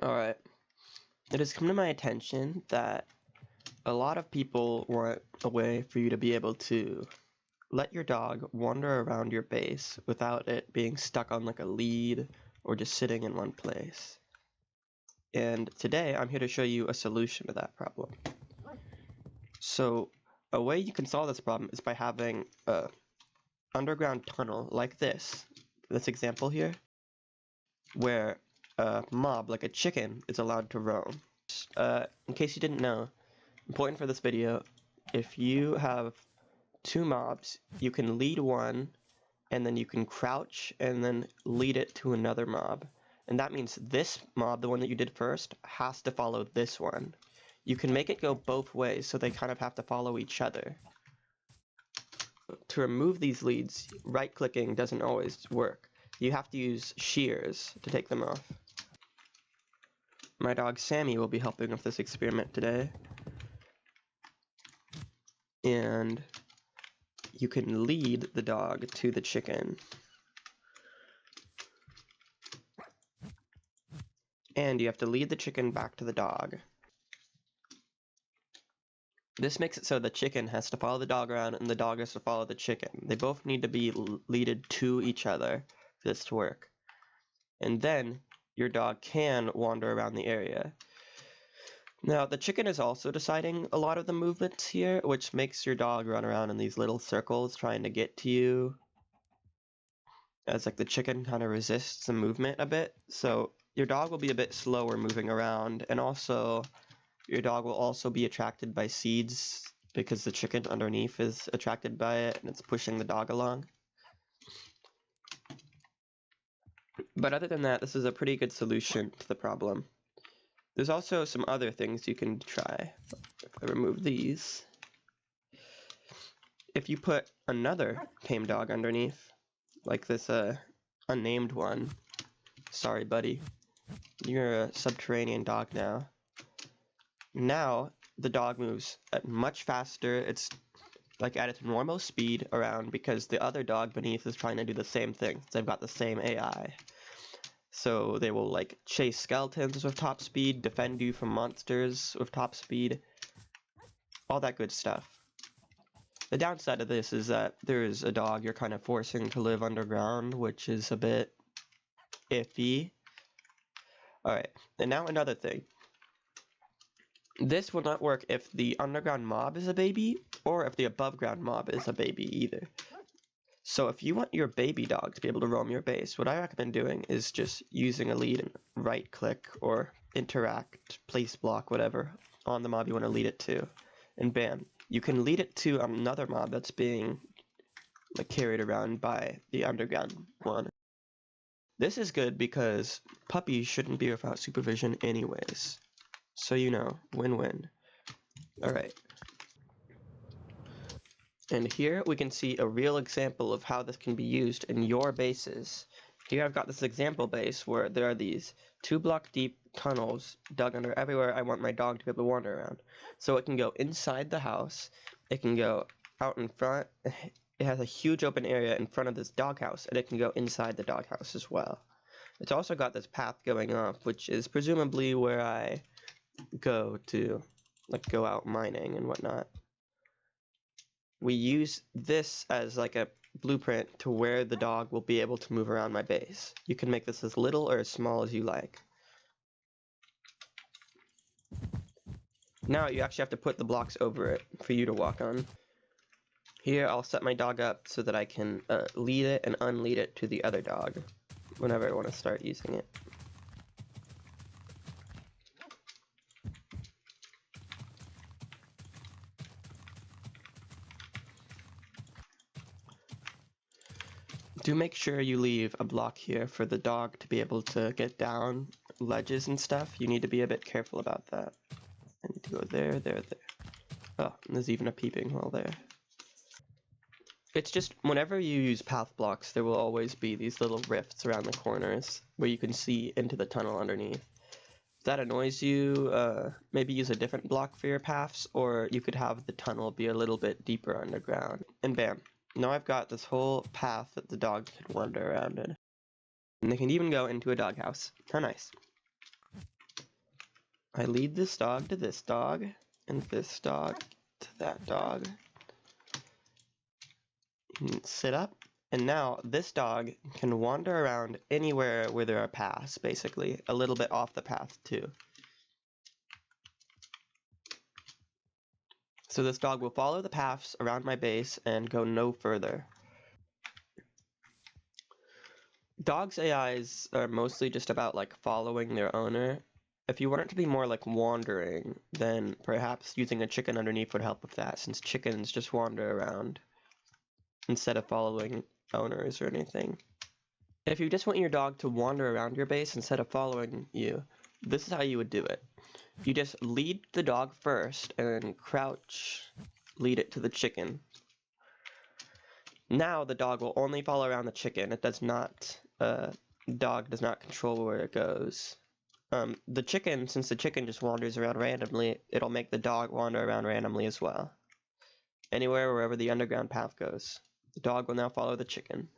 Alright, it has come to my attention that a lot of people want a way for you to be able to let your dog wander around your base without it being stuck on like a lead or just sitting in one place. And today I'm here to show you a solution to that problem. So a way you can solve this problem is by having a underground tunnel like this example here, where a mob like a chicken is allowed to roam. In case you didn't know, important for this video, if you have two mobs, you can lead one and then you can crouch and then lead it to another mob. And that means this mob, the one that you did first, has to follow this one. You can make it go both ways so they kind of have to follow each other. To remove these leads, right-clicking doesn't always work. You have to use shears to take them off. My dog Sammy will be helping with this experiment today. And you can lead the dog to the chicken. And you have to lead the chicken back to the dog. This makes it so the chicken has to follow the dog around and the dog has to follow the chicken. They both need to be leaded to each other for this to work. And then your dog can wander around the area. Now, the chicken is also deciding a lot of the movements here, which makes your dog run around in these little circles trying to get to you. As like the chicken kind of resists the movement a bit. So your dog will be a bit slower moving around, and also your dog will also be attracted by seeds because the chicken underneath is attracted by it and it's pushing the dog along. But other than that, this is a pretty good solution to the problem. There's also some other things you can try. If I remove these, if you put another tame dog underneath, like this unnamed one, sorry buddy, you're a subterranean dog now. Now the dog moves at much faster. It's like at its normal speed around because the other dog beneath is trying to do the same thing. They've got the same AI. So they will like chase skeletons with top speed, defend you from monsters with top speed, all that good stuff. The downside of this is that there's a dog you're kind of forcing to live underground, which is a bit iffy. Alright, and now another thing. This will not work if the underground mob is a baby, or if the above ground mob is a baby either. So if you want your baby dog to be able to roam your base, what I recommend doing is just using a lead and right click or interact, place block, whatever, on the mob you want to lead it to. And bam, you can lead it to another mob that's being like carried around by the underground one. This is good because puppies shouldn't be without supervision anyways. So you know, win-win. Alright. And here we can see a real example of how this can be used in your bases. Here I've got this example base where there are these 2-block deep tunnels dug under everywhere I want my dog to be able to wander around. So it can go inside the house, it can go out in front, it has a huge open area in front of this doghouse, and it can go inside the doghouse as well. It's also got this path going off, which is presumably where I go to like go out mining and whatnot. We use this as like a blueprint to where the dog will be able to move around my base. You can make this as little or as small as you like. Now you actually have to put the blocks over it for you to walk on. Here I'll set my dog up so that I can lead it and unlead it to the other dog whenever I want to start using it. Do make sure you leave a block here for the dog to be able to get down ledges and stuff. You need to be a bit careful about that. I need to go there, there, there. Oh, and there's even a peeping hole there. It's just, whenever you use path blocks, there will always be these little rifts around the corners where you can see into the tunnel underneath. If that annoys you, maybe use a different block for your paths, or you could have the tunnel be a little bit deeper underground. And bam, now I've got this whole path that the dog could wander around in. And they can even go into a doghouse. How nice. I lead this dog to this dog, and this dog to that dog. Sit up, and now this dog can wander around anywhere where there are paths, basically. A little bit off the path, too. So this dog will follow the paths around my base and go no further. Dogs' AIs are mostly just about like following their owner. If you want it to be more like wandering, then perhaps using a chicken underneath would help with that, since chickens just wander around instead of following owners or anything. If you just want your dog to wander around your base instead of following you, this is how you would do it. You just lead the dog first and crouch, lead it to the chicken. Now the dog will only follow around the chicken. It does not, dog does not control where it goes. The chicken, since the chicken just wanders around randomly, it'll make the dog wander around randomly as well. Anywhere, wherever the underground path goes. The dog will now follow the chicken.